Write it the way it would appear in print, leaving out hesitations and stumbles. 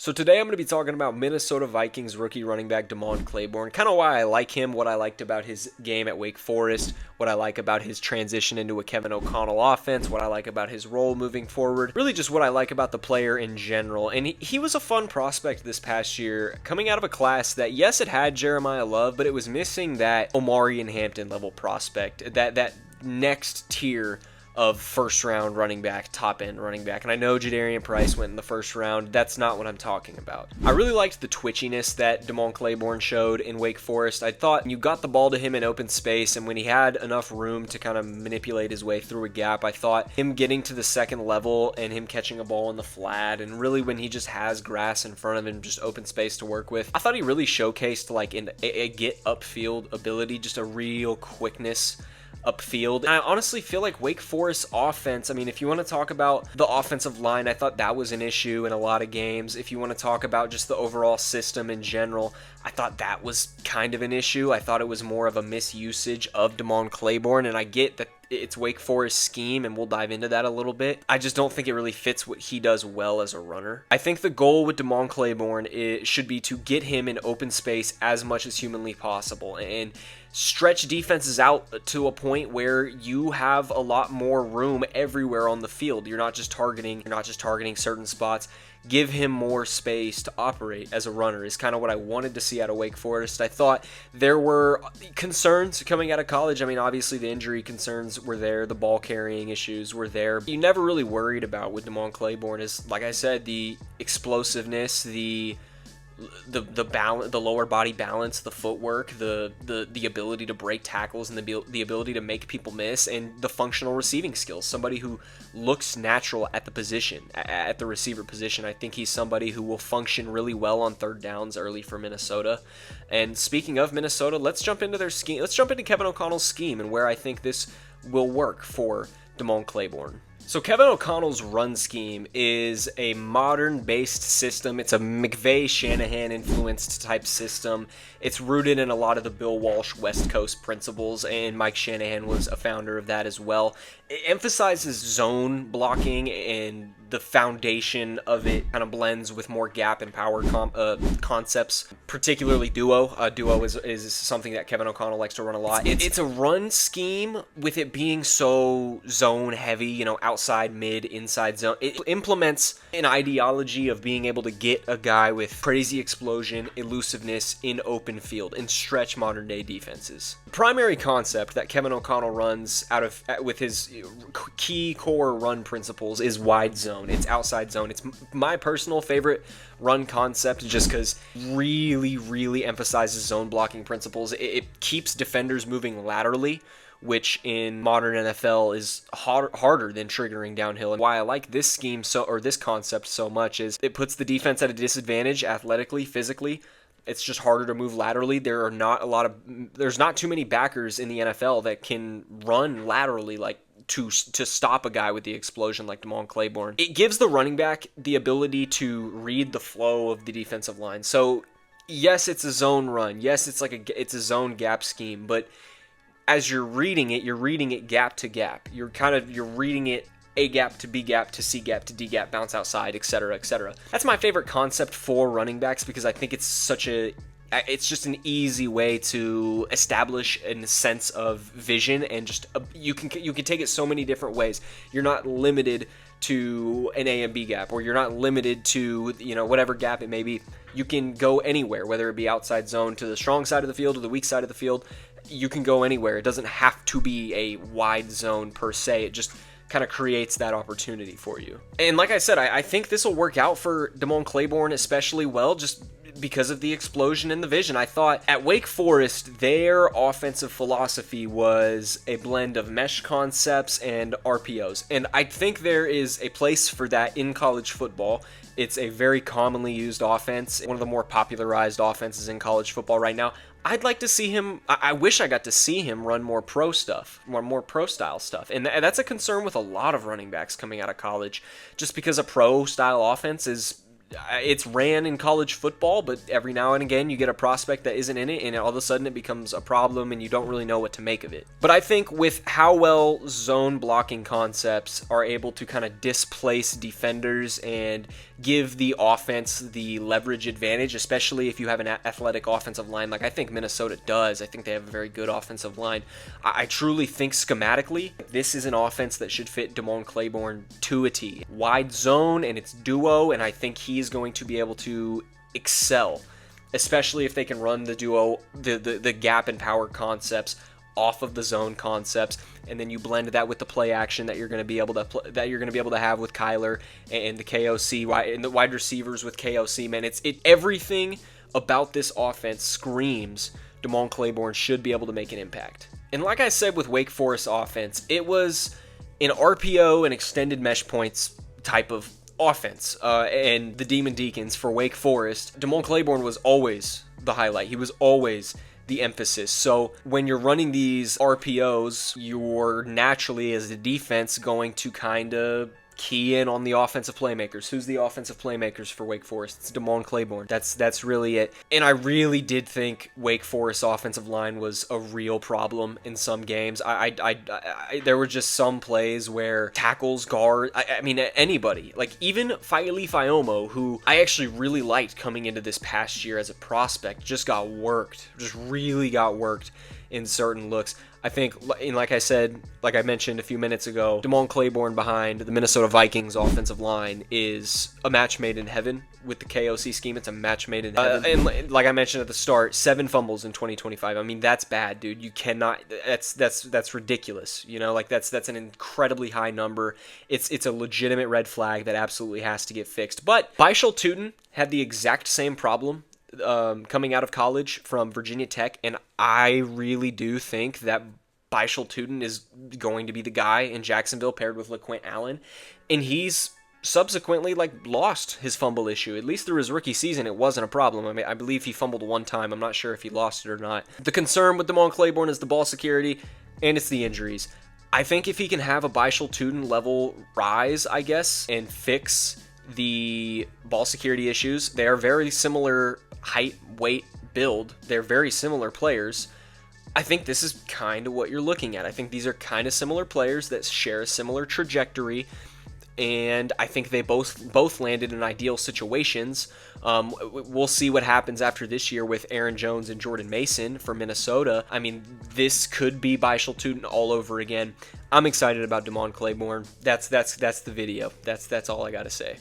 So today I'm going to be talking about Minnesota Vikings rookie running back Demond Claiborne, kind of why I like him, what I liked about his game at Wake Forest, what I like about his transition into a Kevin O'Connell offense, what I like about his role moving forward, really just what I like about the player in general. And he was a fun prospect this past year, coming out of a class that, yes, it had Jeremiah Love, but it was missing that Omari and Hampton level prospect, that next tier of first round running back, top end running back. And I know Jadarian Price went in the first round. That's not what I'm talking about. I really liked the twitchiness that Demond Claiborne showed in Wake Forest. I thought you got the ball to him in open space, and when he had enough room to kind of manipulate his way through a gap, I thought him getting to the second level and him catching a ball in the flat, and really when he just has grass in front of him, just open space to work with, I thought he really showcased like a get upfield ability, just a real quickness upfield. And I honestly feel like Wake Forest's offense, I mean, if you want to talk about the offensive line, I thought that was an issue in a lot of games. If you want to talk about just the overall system in general, I thought that was kind of an issue. I thought it was more of a misusage of Demond Claiborne, and I get that it's Wake Forest scheme, and we'll dive into that a little bit. I just don't think it really fits what he does well as a runner. I think the goal with Demond Claiborne should be to get him in open space as much as humanly possible and stretch defenses out to a point where you have a lot more room everywhere on the field. You're not just targeting certain spots. Give him more space to operate as a runner is kind of what I wanted to see out of Wake Forest. I thought there were concerns coming out of college. I mean, obviously the injury concerns were there. The ball carrying issues were there. You never really worried about with Demond Claiborne is, like I said, the explosiveness, the balance, the lower body balance, the footwork, the ability to break tackles, and the ability to make people miss, and the functional receiving skills. Somebody who looks natural at the position, at the receiver position. I think he's somebody who will function really well on third downs early for Minnesota. And speaking of Minnesota, let's jump into their scheme. Let's jump into Kevin O'Connell's scheme and where I think this will work for Demond Claiborne. So Kevin O'Connell's run scheme is a modern-based system. It's a McVay-Shanahan-influenced type system. It's rooted in a lot of the Bill Walsh West Coast principles, and Mike Shanahan was a founder of that as well. It emphasizes zone blocking, and the foundation of it kind of blends with more gap and power concepts, particularly duo. Duo is something that Kevin O'Connell likes to run a lot. It's a run scheme with it being so zone heavy, outside, mid, inside zone. It implements an ideology of being able to get a guy with crazy explosion, elusiveness in open field and stretch modern day defenses. The primary concept that Kevin O'Connell runs with his key core run principles is wide zone. It's outside zone. It's my personal favorite run concept just because really emphasizes zone blocking principles. It keeps defenders moving laterally, which in modern NFL is harder than triggering downhill. And why I like this scheme this concept so much is it puts the defense at a disadvantage athletically, physically. It's just harder to move laterally. There's not too many backers in the NFL that can run laterally to stop a guy with the explosion like Demond Claiborne. It gives the running back the ability to read the flow of the defensive line. So yes, it's a zone run. Yes, it's a zone gap scheme, but as you're reading it gap to gap. You're reading it A gap to B gap to C gap to D gap, bounce outside, etc., etc. That's my favorite concept for running backs because I think it's just an easy way to establish a sense of vision, and just you can take it so many different ways. You're not limited to an A and B gap, or you're not limited to whatever gap it may be. You can go anywhere, whether it be outside zone to the strong side of the field or the weak side of the field. You can go anywhere. It doesn't have to be a wide zone per se. It just kind of creates that opportunity for you. And like I said, I think this will work out for Demond Claiborne especially well, just because of the explosion in the vision. I thought at Wake Forest, their offensive philosophy was a blend of mesh concepts and RPOs. And I think there is a place for that in college football. It's a very commonly used offense, one of the more popularized offenses in college football right now. I'd like to see him, I wish I got to see him run more pro stuff, more pro style stuff. And that's a concern with a lot of running backs coming out of college, just because a pro style offense is it's ran in college football, but every now and again you get a prospect that isn't in it, and all of a sudden it becomes a problem, and you don't really know what to make of it. But I think with how well zone blocking concepts are able to kind of displace defenders and give the offense the leverage advantage, especially if you have an athletic offensive line like I think Minnesota does. I think they have a very good offensive line. I truly think schematically, this is an offense that should fit Demond Claiborne to a T. Wide zone, and it's duo, and I think he is going to be able to excel, especially if they can run the duo, the gap and power concepts off of the zone concepts, and then you blend that with the play action that you're going to be able to have with Kyler and the KOC and the wide receivers with KOC. Man, everything about this offense screams Demond Claiborne should be able to make an impact. And like I said with Wake Forest offense, it was an RPO and extended mesh points type of offense, and the Demon Deacons for Wake Forest. Demond Claiborne was always the highlight. He was always the emphasis. So when you're running these RPOs, you're naturally, as the defense, going to kind of key in on the offensive playmakers. Who's the offensive playmakers for Wake Forest? It's Demond Claiborne. That's really it. And I really did think Wake Forest's offensive line was a real problem in some games. There were just some plays where tackles, guard, I mean anybody, like even Faili Fayomo, who I actually really liked coming into this past year as a prospect, just really got worked in certain looks. I think, like I mentioned a few minutes ago, Demond Claiborne behind the Minnesota Vikings offensive line is a match made in heaven with the KOC scheme. It's a match made in heaven. And like I mentioned at the start, 7 fumbles in 2025. I mean, that's bad, dude. You cannot. That's ridiculous. You know, like that's an incredibly high number. It's a legitimate red flag that absolutely has to get fixed. But Bishal Tuten had the exact same problem coming out of college from Virginia Tech, and I really do think that Bishal Tuten is going to be the guy in Jacksonville paired with LaQuint Allen, and he's subsequently lost his fumble issue. At least through his rookie season, it wasn't a problem. I mean, I believe he fumbled one time. I'm not sure if he lost it or not. The concern with Demond Claiborne is the ball security, and it's the injuries. I think if he can have a Bishal Tuten level rise, I guess, and fix the ball security issues, they are very similar height, weight, build. They're very similar players. I think this is kind of what you're looking at. I think these are kind of similar players that share a similar trajectory, and I think they both landed in ideal situations. We'll see what happens after this year with Aaron Jones and Jordan Mason for Minnesota. I mean, this could be Bishal Tuten all over again. I'm excited about Demond Claiborne. That's the video. That's all I got to say.